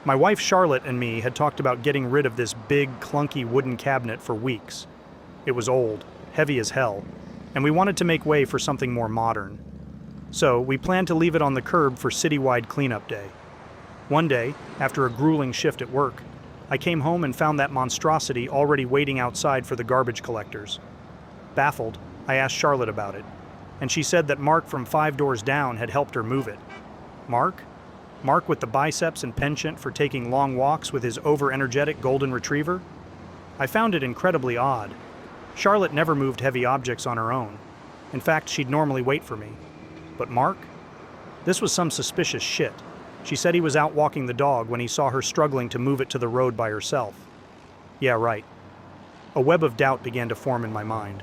My wife Charlotte and me had talked about getting rid of this big, clunky wooden cabinet for weeks. It was old, heavy as hell, and we wanted to make way for something more modern. So we planned to leave it on the curb for citywide cleanup day. One day, after a grueling shift at work, I came home and found that monstrosity already waiting outside for the garbage collectors. Baffled, I asked Charlotte about it, and she said that Mark from 5 doors down had helped her move it. Mark? Mark with the biceps and penchant for taking long walks with his over-energetic golden retriever? I found it incredibly odd. Charlotte never moved heavy objects on her own. In fact, she'd normally wait for me. But Mark? This was some suspicious shit. She said he was out walking the dog when he saw her struggling to move it to the road by herself. Yeah, right. A web of doubt began to form in my mind.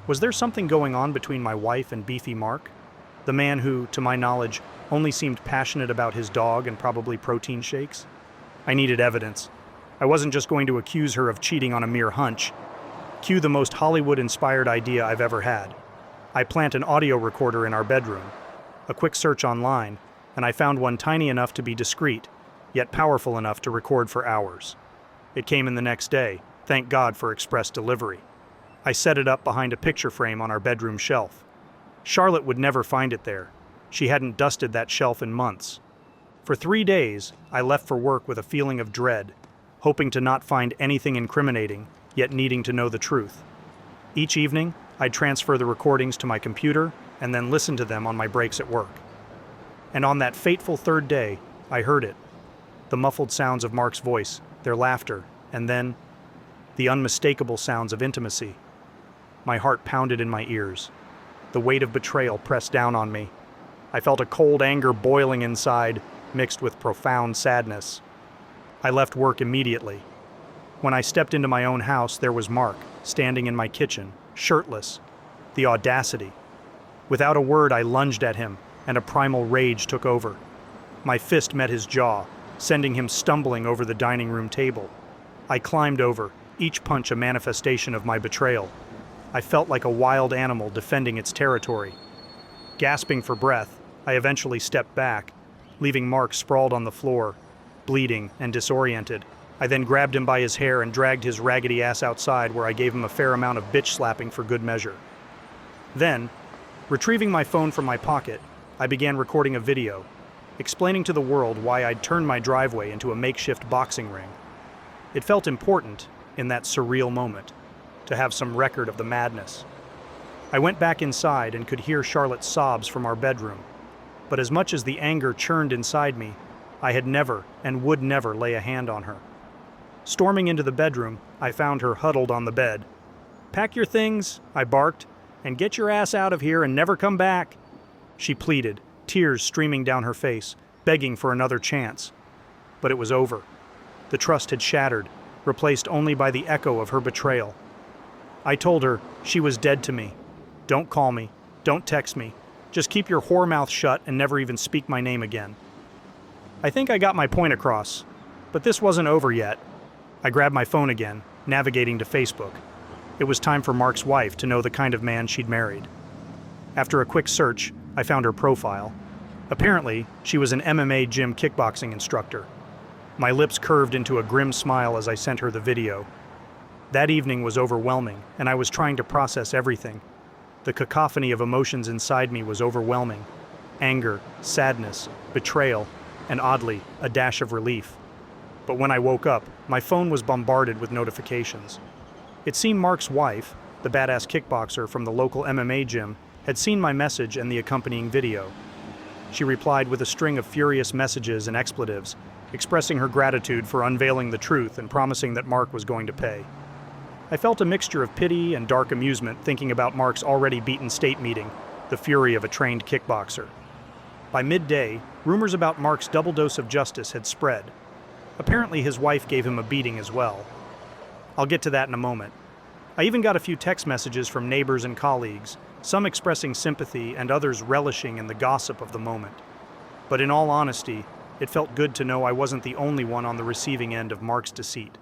Was there something going on between my wife and beefy Mark? The man who, to my knowledge, only seemed passionate about his dog and probably protein shakes? I needed evidence. I wasn't just going to accuse her of cheating on a mere hunch. Cue the most Hollywood-inspired idea I've ever had. I plant an audio recorder in our bedroom. A quick search online, and I found one tiny enough to be discreet, yet powerful enough to record for hours. It came in the next day, thank God for express delivery. I set it up behind a picture frame on our bedroom shelf. Charlotte would never find it there. She hadn't dusted that shelf in months. For 3 days, I left for work with a feeling of dread, hoping to not find anything incriminating, yet needing to know the truth. Each evening, I'd transfer the recordings to my computer and then listen to them on my breaks at work. And on that fateful 3rd day, I heard it. The muffled sounds of Mark's voice, their laughter, and then the unmistakable sounds of intimacy. My heart pounded in my ears. The weight of betrayal pressed down on me. I felt a cold anger boiling inside, mixed with profound sadness. I left work immediately. When I stepped into my own house, there was Mark, standing in my kitchen, shirtless. The audacity. Without a word, I lunged at him, and a primal rage took over. My fist met his jaw, sending him stumbling over the dining room table. I climbed over, each punch a manifestation of my betrayal. I felt like a wild animal defending its territory. Gasping for breath, I eventually stepped back, leaving Mark sprawled on the floor, bleeding and disoriented. I then grabbed him by his hair and dragged his raggedy ass outside, where I gave him a fair amount of bitch slapping for good measure. Then, retrieving my phone from my pocket, I began recording a video, explaining to the world why I'd turned my driveway into a makeshift boxing ring. It felt important, in that surreal moment, to have some record of the madness. I went back inside and could hear Charlotte's sobs from our bedroom, but as much as the anger churned inside me, I had never and would never lay a hand on her. Storming into the bedroom, I found her huddled on the bed. "Pack your things," I barked, "and get your ass out of here and never come back." She pleaded, tears streaming down her face, begging for another chance. But it was over. The trust had shattered, replaced only by the echo of her betrayal. I told her she was dead to me. Don't call me, don't text me, just keep your whore mouth shut and never even speak my name again. I think I got my point across, but this wasn't over yet. I grabbed my phone again, navigating to Facebook. It was time for Mark's wife to know the kind of man she'd married. After a quick search, I found her profile. Apparently, she was an MMA gym kickboxing instructor. My lips curved into a grim smile as I sent her the video. That evening was overwhelming, and I was trying to process everything. The cacophony of emotions inside me was overwhelming. Anger, sadness, betrayal, and oddly, a dash of relief. But when I woke up, my phone was bombarded with notifications. It seemed Mark's wife, the badass kickboxer from the local MMA gym, had seen my message and the accompanying video. She replied with a string of furious messages and expletives, expressing her gratitude for unveiling the truth and promising that Mark was going to pay. I felt a mixture of pity and dark amusement thinking about Mark's already beaten state meeting, the fury of a trained kickboxer. By midday, rumors about Mark's double dose of justice had spread. Apparently his wife gave him a beating as well. I'll get to that in a moment. I even got a few text messages from neighbors and colleagues, some expressing sympathy and others relishing in the gossip of the moment. But in all honesty, it felt good to know I wasn't the only one on the receiving end of Mark's deceit.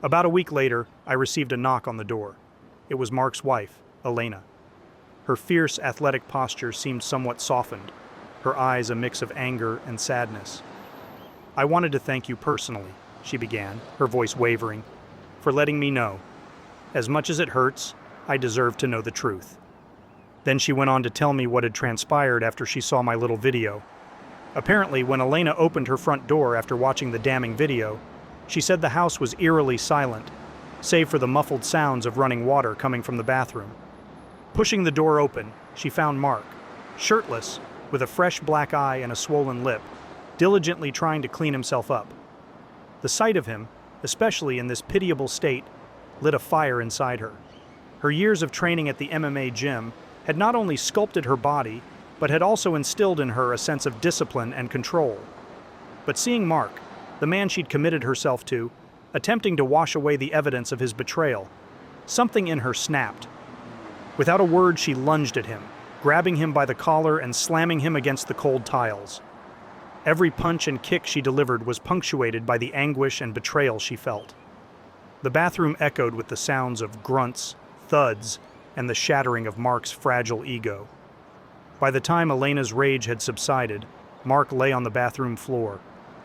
About a week later, I received a knock on the door. It was Mark's wife, Elena. Her fierce, athletic posture seemed somewhat softened, her eyes a mix of anger and sadness. "I wanted to thank you personally," she began, her voice wavering, "for letting me know. As much as it hurts, I deserve to know the truth." Then she went on to tell me what had transpired after she saw my little video. Apparently, when Elena opened her front door after watching the damning video, she said the house was eerily silent, save for the muffled sounds of running water coming from the bathroom. Pushing the door open, she found Mark, shirtless, with a fresh black eye and a swollen lip, diligently trying to clean himself up. The sight of him, especially in this pitiable state, lit a fire inside her. Her years of training at the MMA gym had not only sculpted her body, but had also instilled in her a sense of discipline and control. But seeing Mark, the man she'd committed herself to, attempting to wash away the evidence of his betrayal, something in her snapped. Without a word, she lunged at him, grabbing him by the collar and slamming him against the cold tiles. Every punch and kick she delivered was punctuated by the anguish and betrayal she felt. The bathroom echoed with the sounds of grunts, thuds, and the shattering of Mark's fragile ego. By the time Elena's rage had subsided, Mark lay on the bathroom floor,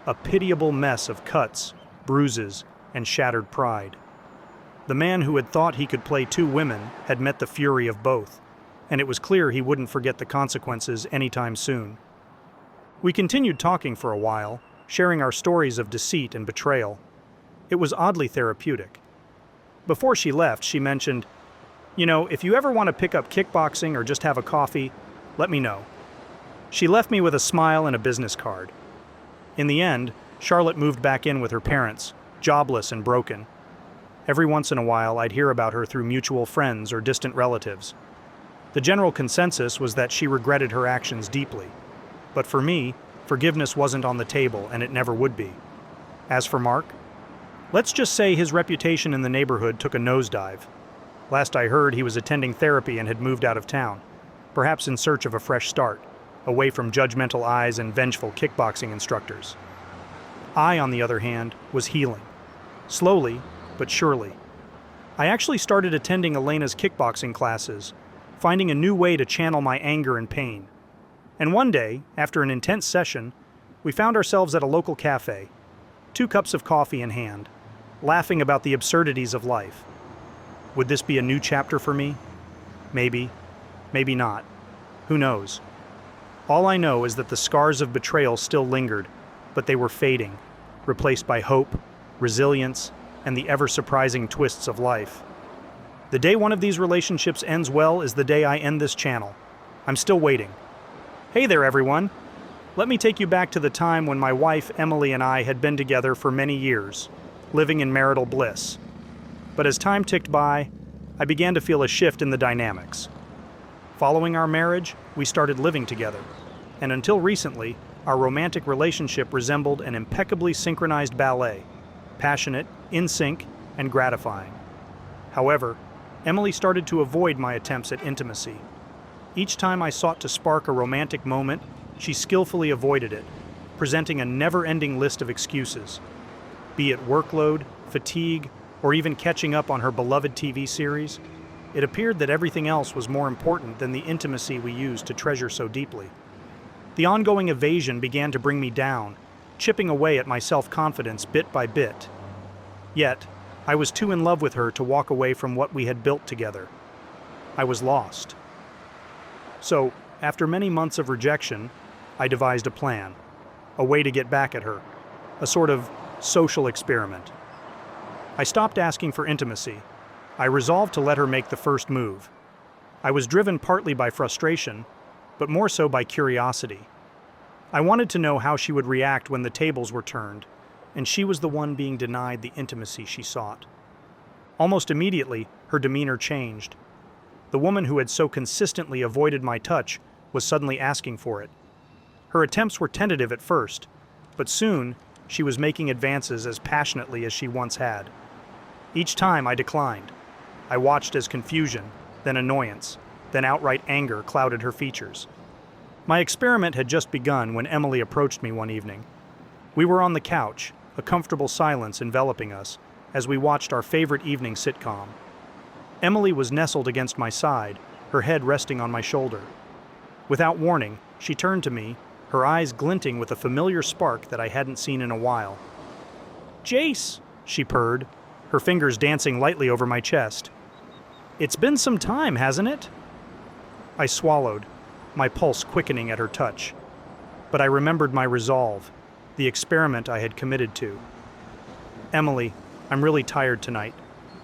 a pitiable mess of cuts, bruises, and shattered pride. The man who had thought he could play two women had met the fury of both, and it was clear he wouldn't forget the consequences anytime soon. We continued talking for a while, sharing our stories of deceit and betrayal. It was oddly therapeutic. Before she left, she mentioned, "If you ever want to pick up kickboxing or just have a coffee, let me know." She left me with a smile and a business card. In the end, Charlotte moved back in with her parents, jobless and broken. Every once in a while, I'd hear about her through mutual friends or distant relatives. The general consensus was that she regretted her actions deeply. But for me, forgiveness wasn't on the table, and it never would be. As for Mark, let's just say his reputation in the neighborhood took a nosedive. Last I heard, he was attending therapy and had moved out of town, perhaps in search of a fresh start, away from judgmental eyes and vengeful kickboxing instructors. I, on the other hand, was healing. Slowly, but surely. I actually started attending Elena's kickboxing classes, finding a new way to channel my anger and pain. And one day, after an intense session, we found ourselves at a local cafe, 2 cups of coffee in hand, laughing about the absurdities of life. Would this be a new chapter for me? Maybe. Maybe not. Who knows? All I know is that the scars of betrayal still lingered, but they were fading, replaced by hope, resilience, and the ever-surprising twists of life. The day one of these relationships ends well is the day I end this channel. I'm still waiting. Hey there, everyone. Let me take you back to the time when my wife, Emily, and I had been together for many years, living in marital bliss. But as time ticked by, I began to feel a shift in the dynamics. Following our marriage, we started living together, and until recently, our romantic relationship resembled an impeccably synchronized ballet, passionate, in sync, and gratifying. However, Emily started to avoid my attempts at intimacy. Each time I sought to spark a romantic moment, she skillfully avoided it, presenting a never-ending list of excuses. Be it workload, fatigue, or even catching up on her beloved TV series, it appeared that everything else was more important than the intimacy we used to treasure so deeply. The ongoing evasion began to bring me down, chipping away at my self-confidence bit by bit. Yet, I was too in love with her to walk away from what we had built together. I was lost. So, after many months of rejection, I devised a plan, a way to get back at her, a sort of social experiment. I stopped asking for intimacy. I resolved to let her make the first move. I was driven partly by frustration, but more so by curiosity. I wanted to know how she would react when the tables were turned, and she was the one being denied the intimacy she sought. Almost immediately, her demeanor changed. The woman who had so consistently avoided my touch was suddenly asking for it. Her attempts were tentative at first, but soon she was making advances as passionately as she once had. Each time I declined. I watched as confusion, then annoyance, then outright anger clouded her features. My experiment had just begun when Emily approached me one evening. We were on the couch, a comfortable silence enveloping us, as we watched our favorite evening sitcom. Emily was nestled against my side, her head resting on my shoulder. Without warning, she turned to me, her eyes glinting with a familiar spark that I hadn't seen in a while. "Jace," she purred, her fingers dancing lightly over my chest. "It's been some time, hasn't it?" I swallowed, my pulse quickening at her touch. But I remembered my resolve, the experiment I had committed to. "Emily, I'm really tired tonight,"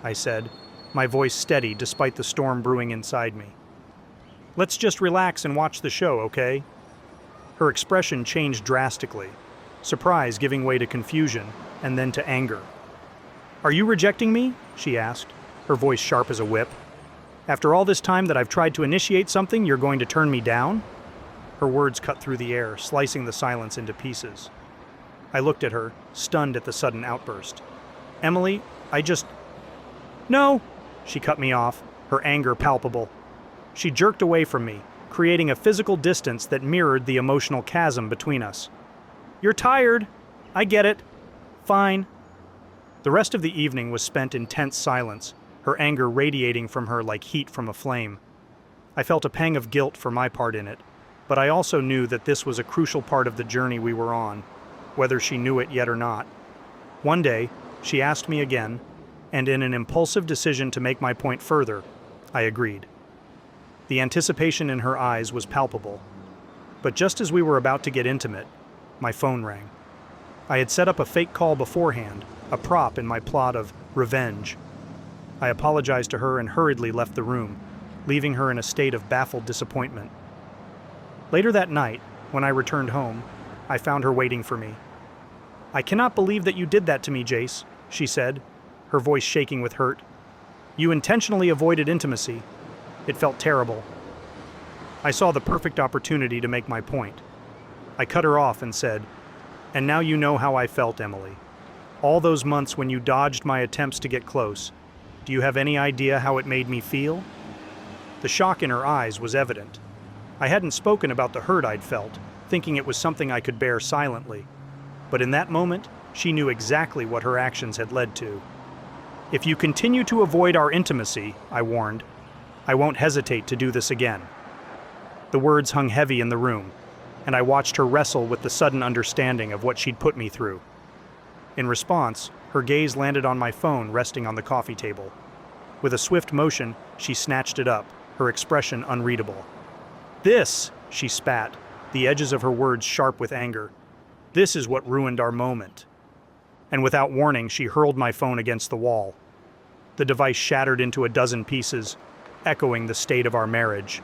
I said, my voice steady despite the storm brewing inside me. "Let's just relax and watch the show, okay?" Her expression changed drastically, surprise giving way to confusion, and then to anger. "Are you rejecting me?" she asked, her voice sharp as a whip. "After all this time that I've tried to initiate something, you're going to turn me down?" Her words cut through the air, slicing the silence into pieces. I looked at her, stunned at the sudden outburst. "Emily, No!" She cut me off, her anger palpable. She jerked away from me, creating a physical distance that mirrored the emotional chasm between us. "You're tired. I get it. Fine." The rest of the evening was spent in tense silence, her anger radiating from her like heat from a flame. I felt a pang of guilt for my part in it, but I also knew that this was a crucial part of the journey we were on, whether she knew it yet or not. One day, she asked me again, and in an impulsive decision to make my point further, I agreed. The anticipation in her eyes was palpable. But just as we were about to get intimate, my phone rang. I had set up a fake call beforehand, a prop in my plot of revenge. I apologized to her and hurriedly left the room, leaving her in a state of baffled disappointment. Later that night, when I returned home, I found her waiting for me. "I cannot believe that you did that to me, Jace," she said, her voice shaking with hurt. "You intentionally avoided intimacy. It felt terrible." I saw the perfect opportunity to make my point. I cut her off and said, "And now you know how I felt, Emily. All those months when you dodged my attempts to get close, do you have any idea how it made me feel?" The shock in her eyes was evident. I hadn't spoken about the hurt I'd felt, thinking it was something I could bear silently. But in that moment, she knew exactly what her actions had led to. "If you continue to avoid our intimacy," I warned, "I won't hesitate to do this again." The words hung heavy in the room, and I watched her wrestle with the sudden understanding of what she'd put me through. In response, her gaze landed on my phone resting on the coffee table. With a swift motion, she snatched it up, her expression unreadable. "This," she spat, the edges of her words sharp with anger. "This is what ruined our moment." And without warning, she hurled my phone against the wall. The device shattered into a dozen pieces, echoing the state of our marriage.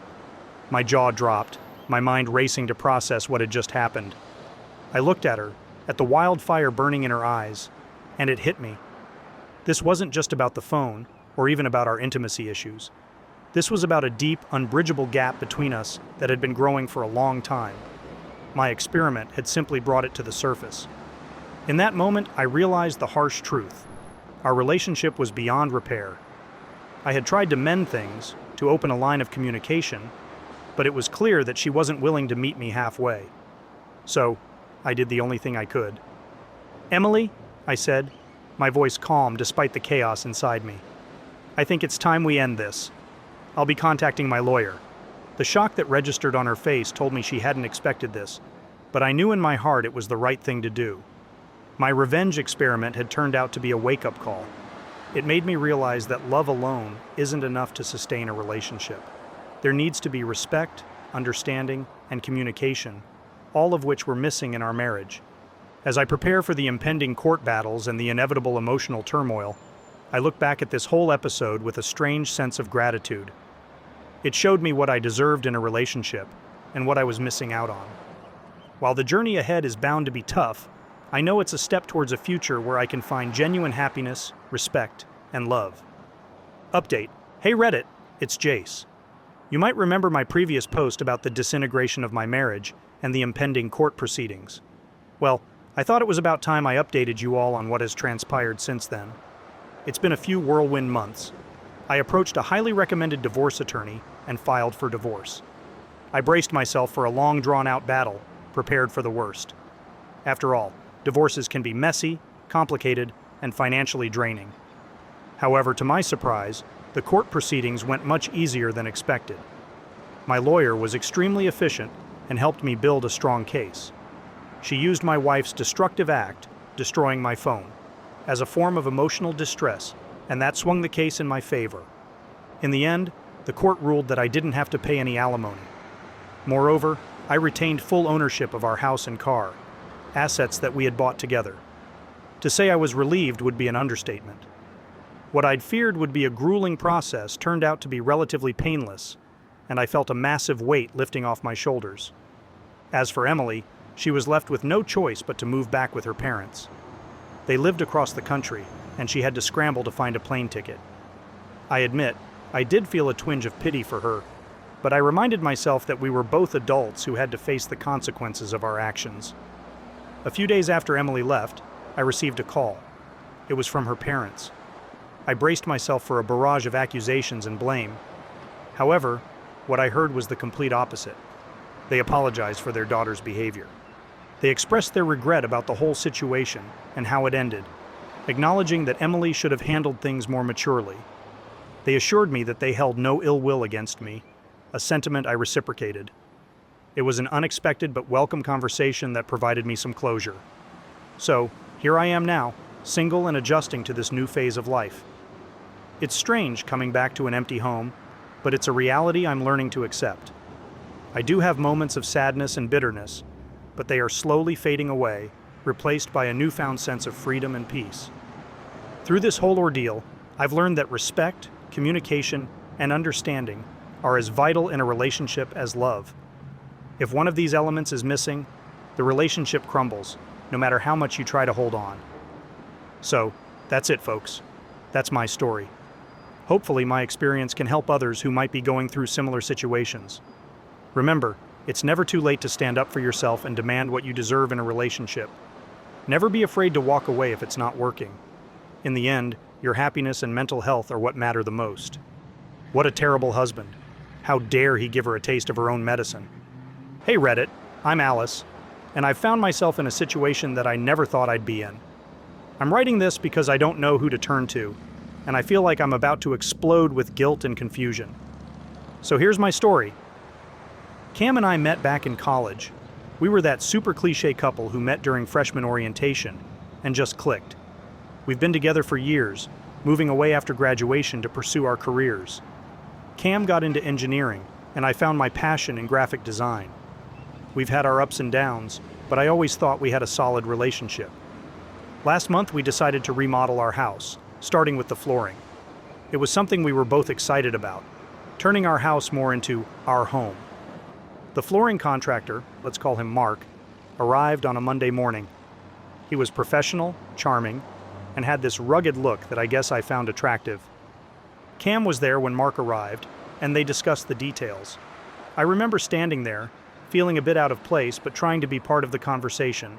My jaw dropped, my mind racing to process what had just happened. I looked at her, at the wildfire burning in her eyes, and it hit me. This wasn't just about the phone, or even about our intimacy issues. This was about a deep, unbridgeable gap between us that had been growing for a long time. My experiment had simply brought it to the surface. In that moment, I realized the harsh truth. Our relationship was beyond repair. I had tried to mend things, to open a line of communication, but it was clear that she wasn't willing to meet me halfway. So, I did the only thing I could. "Emily," I said, my voice calm despite the chaos inside me. "I think it's time we end this. I'll be contacting my lawyer." The shock that registered on her face told me she hadn't expected this, but I knew in my heart it was the right thing to do. My revenge experiment had turned out to be a wake-up call. It made me realize that love alone isn't enough to sustain a relationship. There needs to be respect, understanding, and communication, all of which were missing in our marriage. As I prepare for the impending court battles and the inevitable emotional turmoil, I look back at this whole episode with a strange sense of gratitude. It showed me what I deserved in a relationship and what I was missing out on. While the journey ahead is bound to be tough, I know it's a step towards a future where I can find genuine happiness, respect, and love. Update. Hey Reddit, it's Jace. You might remember my previous post about the disintegration of my marriage and the impending court proceedings. Well, I thought it was about time I updated you all on what has transpired since then. It's been a few whirlwind months. I approached a highly recommended divorce attorney and filed for divorce. I braced myself for a long drawn-out battle, prepared for the worst. After all, divorces can be messy, complicated, and financially draining. However, to my surprise, the court proceedings went much easier than expected. My lawyer was extremely efficient, and helped me build a strong case. She used my wife's destructive act, destroying my phone, as a form of emotional distress, and that swung the case in my favor. In the end, the court ruled that I didn't have to pay any alimony. Moreover, I retained full ownership of our house and car, assets that we had bought together. To say I was relieved would be an understatement. What I'd feared would be a grueling process turned out to be relatively painless, and I felt a massive weight lifting off my shoulders. As for Emily, she was left with no choice but to move back with her parents. They lived across the country, and she had to scramble to find a plane ticket. I admit, I did feel a twinge of pity for her, but I reminded myself that we were both adults who had to face the consequences of our actions. A few days after Emily left, I received a call. It was from her parents. I braced myself for a barrage of accusations and blame. However, what I heard was the complete opposite. They apologized for their daughter's behavior. They expressed their regret about the whole situation and how it ended, acknowledging that Emily should have handled things more maturely. They assured me that they held no ill will against me, a sentiment I reciprocated. It was an unexpected but welcome conversation that provided me some closure. So, here I am now, single and adjusting to this new phase of life. It's strange coming back to an empty home, but it's a reality I'm learning to accept. I do have moments of sadness and bitterness, but they are slowly fading away, replaced by a newfound sense of freedom and peace. Through this whole ordeal, I've learned that respect, communication, and understanding are as vital in a relationship as love. If one of these elements is missing, the relationship crumbles, no matter how much you try to hold on. So, that's it, folks. That's my story. Hopefully, my experience can help others who might be going through similar situations. Remember, it's never too late to stand up for yourself and demand what you deserve in a relationship. Never be afraid to walk away if it's not working. In the end, your happiness and mental health are what matter the most. What a terrible husband. How dare he give her a taste of her own medicine? Hey Reddit, I'm Alice, and I've found myself in a situation that I never thought I'd be in. I'm writing this because I don't know who to turn to, and I feel like I'm about to explode with guilt and confusion. So here's my story. Cam and I met back in college. We were that super cliche couple who met during freshman orientation and just clicked. We've been together for years, moving away after graduation to pursue our careers. Cam got into engineering, and I found my passion in graphic design. We've had our ups and downs, but I always thought we had a solid relationship. Last month, we decided to remodel our house, starting with the flooring. It was something we were both excited about, turning our house more into our home. The flooring contractor, let's call him Mark, arrived on a Monday morning. He was professional, charming, and had this rugged look that I guess I found attractive. Cam was there when Mark arrived, and they discussed the details. I remember standing there, feeling a bit out of place but trying to be part of the conversation.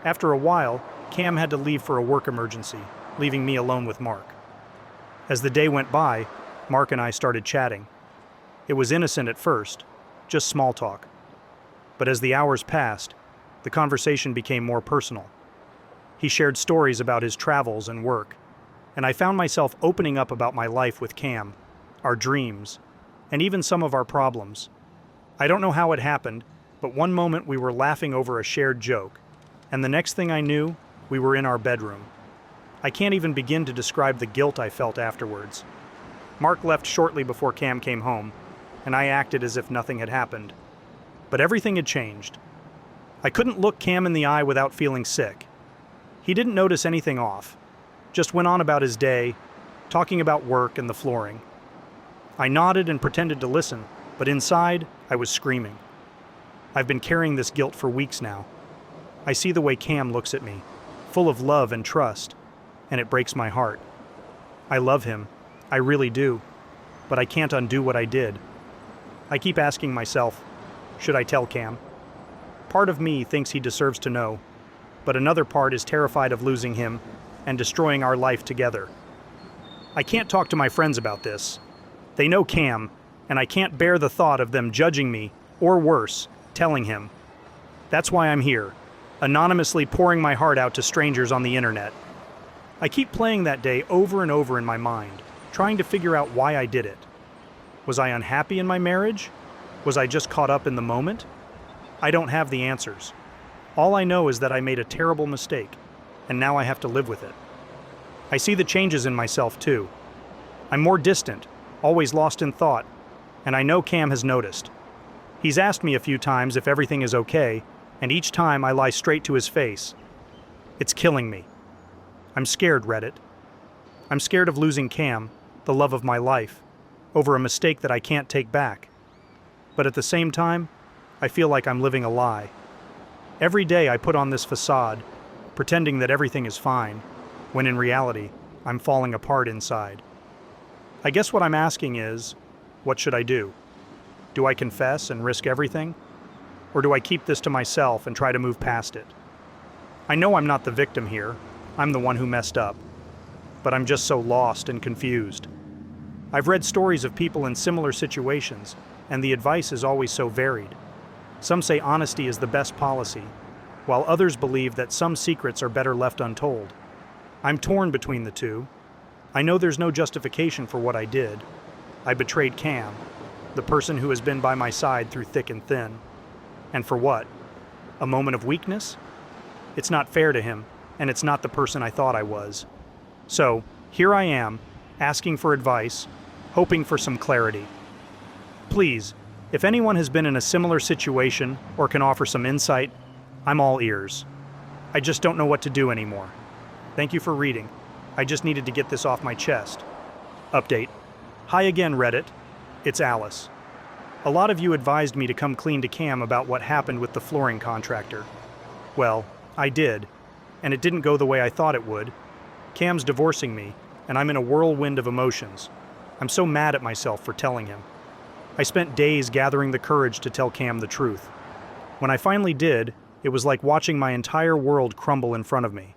After a while, Cam had to leave for a work emergency, leaving me alone with Mark. As the day went by, Mark and I started chatting. It was innocent at first, just small talk. But as the hours passed, the conversation became more personal. He shared stories about his travels and work, and I found myself opening up about my life with Cam, our dreams, and even some of our problems. I don't know how it happened, but one moment we were laughing over a shared joke, and the next thing I knew, we were in our bedroom. I can't even begin to describe the guilt I felt afterwards. Mark left shortly before Cam came home, and I acted as if nothing had happened. But everything had changed. I couldn't look Cam in the eye without feeling sick. He didn't notice anything off, just went on about his day, talking about work and the flooring. I nodded and pretended to listen, but inside, I was screaming. I've been carrying this guilt for weeks now. I see the way Cam looks at me, full of love and trust, and it breaks my heart. I love him, I really do, but I can't undo what I did. I keep asking myself, should I tell Cam? Part of me thinks he deserves to know, but another part is terrified of losing him and destroying our life together. I can't talk to my friends about this. They know Cam, and I can't bear the thought of them judging me, or worse, telling him. That's why I'm here, anonymously pouring my heart out to strangers on the internet. I keep playing that day over and over in my mind, trying to figure out why I did it. Was I unhappy in my marriage? Was I just caught up in the moment? I don't have the answers. All I know is that I made a terrible mistake, and now I have to live with it. I see the changes in myself too. I'm more distant, always lost in thought, and I know Cam has noticed. He's asked me a few times if everything is okay, and each time I lie straight to his face. It's killing me. I'm scared, Reddit. I'm scared of losing Cam, the love of my life, over a mistake that I can't take back. But at the same time, I feel like I'm living a lie. Every day I put on this facade, pretending that everything is fine, when in reality, I'm falling apart inside. I guess what I'm asking is, what should I do? Do I confess and risk everything? Or do I keep this to myself and try to move past it? I know I'm not the victim here. I'm the one who messed up. But I'm just so lost and confused. I've read stories of people in similar situations, and the advice is always so varied. Some say honesty is the best policy, while others believe that some secrets are better left untold. I'm torn between the two. I know there's no justification for what I did. I betrayed Cam, the person who has been by my side through thick and thin. And for what? A moment of weakness? It's not fair to him, and it's not the person I thought I was. So, here I am, asking for advice, hoping for some clarity. Please, if anyone has been in a similar situation or can offer some insight, I'm all ears. I just don't know what to do anymore. Thank you for reading. I just needed to get this off my chest. Update. Hi again, Reddit. It's Alice. A lot of you advised me to come clean to Cam about what happened with the flooring contractor. Well, I did, and it didn't go the way I thought it would. Cam's divorcing me, and I'm in a whirlwind of emotions. I'm so mad at myself for telling him. I spent days gathering the courage to tell Cam the truth. When I finally did, it was like watching my entire world crumble in front of me.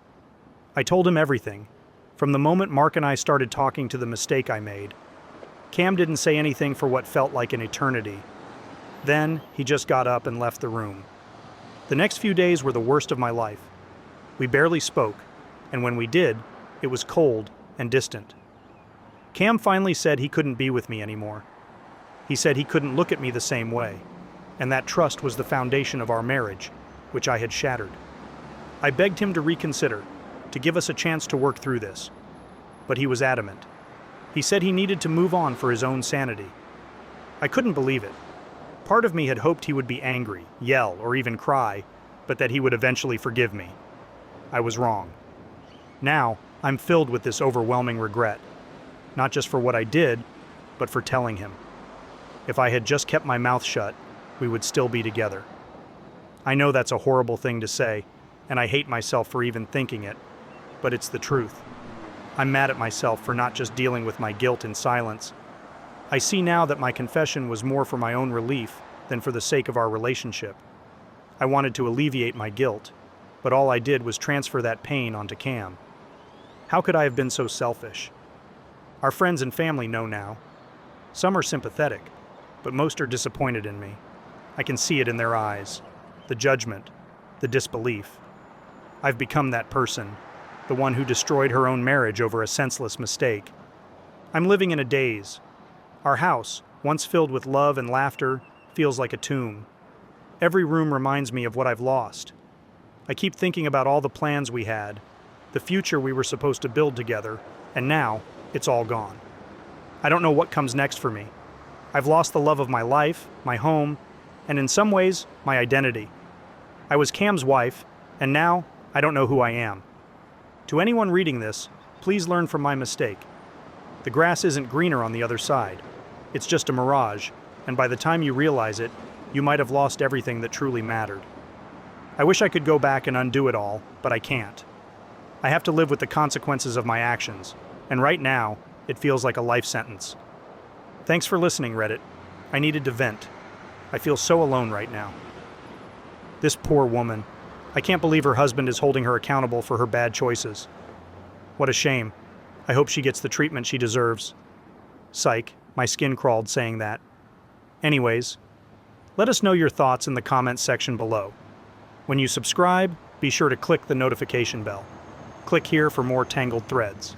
I told him everything, from the moment Mark and I started talking to the mistake I made. Cam didn't say anything for what felt like an eternity. Then, he just got up and left the room. The next few days were the worst of my life. We barely spoke, and when we did, it was cold and distant. Cam finally said he couldn't be with me anymore. He said he couldn't look at me the same way, and that trust was the foundation of our marriage, which I had shattered. I begged him to reconsider, to give us a chance to work through this. But he was adamant. He said he needed to move on for his own sanity. I couldn't believe it. Part of me had hoped he would be angry, yell, or even cry, but that he would eventually forgive me. I was wrong. Now, I'm filled with this overwhelming regret, not just for what I did, but for telling him. If I had just kept my mouth shut, we would still be together. I know that's a horrible thing to say, and I hate myself for even thinking it, but it's the truth. I'm mad at myself for not just dealing with my guilt in silence. I see now that my confession was more for my own relief than for the sake of our relationship. I wanted to alleviate my guilt, but all I did was transfer that pain onto Cam. How could I have been so selfish? Our friends and family know now. Some are sympathetic, but most are disappointed in me. I can see it in their eyes, the judgment, the disbelief. I've become that person, the one who destroyed her own marriage over a senseless mistake. I'm living in a daze. Our house, once filled with love and laughter, feels like a tomb. Every room reminds me of what I've lost. I keep thinking about all the plans we had, the future we were supposed to build together, and now it's all gone. I don't know what comes next for me. I've lost the love of my life, my home, and in some ways, my identity. I was Cam's wife, and now I don't know who I am. To anyone reading this, please learn from my mistake. The grass isn't greener on the other side. It's just a mirage, and by the time you realize it, you might have lost everything that truly mattered. I wish I could go back and undo it all, but I can't. I have to live with the consequences of my actions, and right now, it feels like a life sentence. Thanks for listening, Reddit. I needed to vent. I feel so alone right now. This poor woman. I can't believe her husband is holding her accountable for her bad choices. What a shame. I hope she gets the treatment she deserves. Psych, my skin crawled saying that. Anyways, let us know your thoughts in the comments section below. When you subscribe, be sure to click the notification bell. Click here for more Tangled threads.